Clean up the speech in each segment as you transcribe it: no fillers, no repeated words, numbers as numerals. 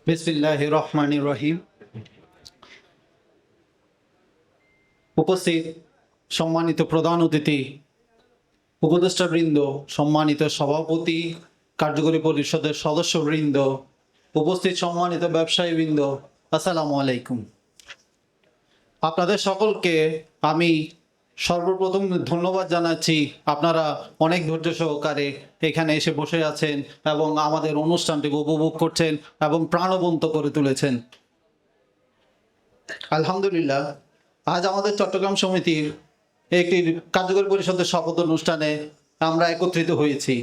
বিসমিল্লাহির রহমানির রহিম। উপস্থিত সম্মানিত প্রধান অতিথি, উপদেষ্টাবৃন্দ, সম্মানিত সভাপতি, কার্যকরী পরিষদের সদস্যবৃন্দ, উপস্থিত সম্মানিত ব্যবসায়ীবৃন্দ, আসসালামু আলাইকুম। আপনাদের সকলকে আমি সর্বপ্রথম ধন্যবাদ জানাচ্ছি। আপনারা অনেক ধৈর্য সহকারে এখানে এসে বসে আছেন এবং আমাদের অনুষ্ঠানটিকে উপভোগ করছেন এবং প্রাণবন্ত করে তুলেছেন। আলহামদুলিল্লাহ, আজ আমাদের চট্টগ্রাম সমিতির একটি কার্যকরী পরিষদের শপথ অনুষ্ঠানে আমরা একত্রিত হয়েছি।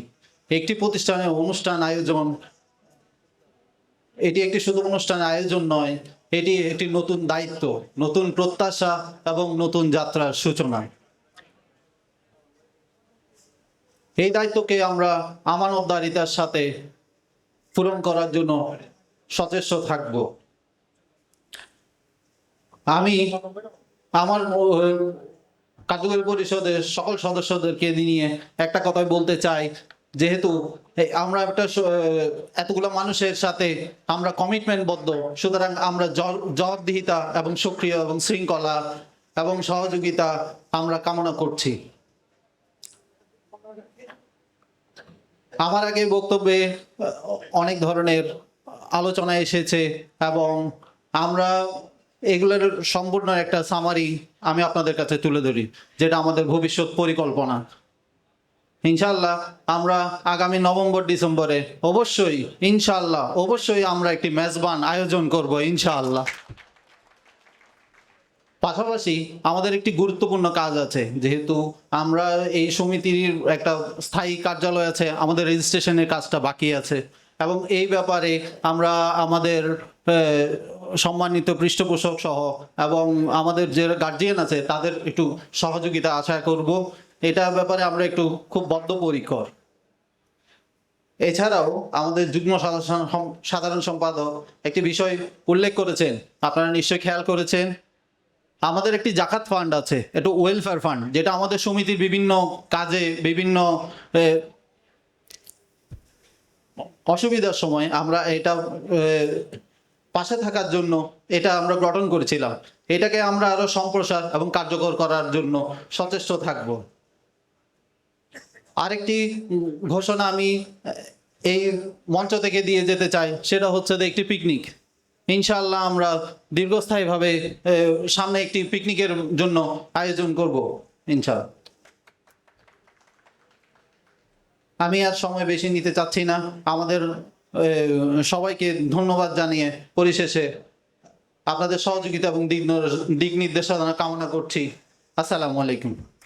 একটি প্রতিষ্ঠানের অনুষ্ঠান আয়োজন, এটি একটি শুধু অনুষ্ঠান আয়োজন নয়, এটি একটি নতুন দায়িত্ব, নতুন প্রত্যাশা এবং নতুন যাত্রার সূচনা। এই দায়িত্বকে আমরা আমানতদারিতার সাথে পূরণ করার জন্য সচেষ্ট থাকব। আমি আমার কার্যকরী পরিষদের সকল সদস্যদেরকে নিয়ে একটা কথাই বলতে চাই। যেহেতু আমরা এতগুলো মানুষের সাথে আমরা কমিটমেন্টবদ্ধ, সুতরাং আমরা জবাবদিহিতা এবং সক্রিয় এবং শৃঙ্খলা এবং সহযোগিতা আমরা কামনা করছি। আমার আগে বক্তব্যে অনেক ধরনের আলোচনা এসেছে এবং আমরা এগুলোর সম্পূর্ণ একটা সামারি আমি আপনাদের কাছে তুলে ধরি, যেটা আমাদের ভবিষ্যৎ পরিকল্পনা। ইনশাআল্লাহ আমরা আগামী নভেম্বর ডিসেম্বরে অবশ্যই আমরা একটি মেজবান আয়োজন করব ইনশাআল্লাহ। পাশাপাশি আমাদের একটি গুরুত্বপূর্ণ কাজ আছে। যেহেতু আমরা এই সমিতির একটা স্থায়ী কার্যালয় আছে, আমাদের রেজিস্ট্রেশনের কাজটা বাকি আছে এবং এই ব্যাপারে আমরা আমাদের সম্মানিত পৃষ্ঠপোষক সহ এবং আমাদের যে গার্জিয়ান আছে তাদের একটু সহযোগিতা আশা করব। এটার ব্যাপারে আমরা একটু খুব বদ্ধপরিকর। এছাড়াও আমাদের যুগ্ম সাধারণ সম্পাদক একটি বিষয় উল্লেখ করেছেন, আপনারা নিশ্চয়ই খেয়াল করেছেন। আমাদের একটি জাকাত ফান্ড আছে, এটা ওয়েলফেয়ার ফান্ড, যেটা আমাদের সমিতির বিভিন্ন কাজে, বিভিন্ন অসুবিধার সময় আমরা এটা পাশে থাকার জন্য এটা আমরা গঠন করেছিলাম। এটাকে আমরা আরো সম্প্রসার এবং কার্যকর করার জন্য সচেষ্ট থাকব। আরেকটি ঘোষণা আমি এই মঞ্চ থেকে দিয়ে যেতে চাই, সেটা হচ্ছে যে একটি পিকনিক। ইনশাআল্লাহ আমরা দীর্ঘস্থায়ীভাবে সামনে একটি পিকনিকের জন্য আয়োজন করব ইনশাআল্লাহ। আমি আর সময় বেশি নিতে চাচ্ছি না। আমাদের সবাইকে ধন্যবাদ জানিয়ে পরিশেষে আপনাদের সহযোগিতা এবং দিক নির্দেশনা কামনা করছি। আসসালামু আলাইকুম।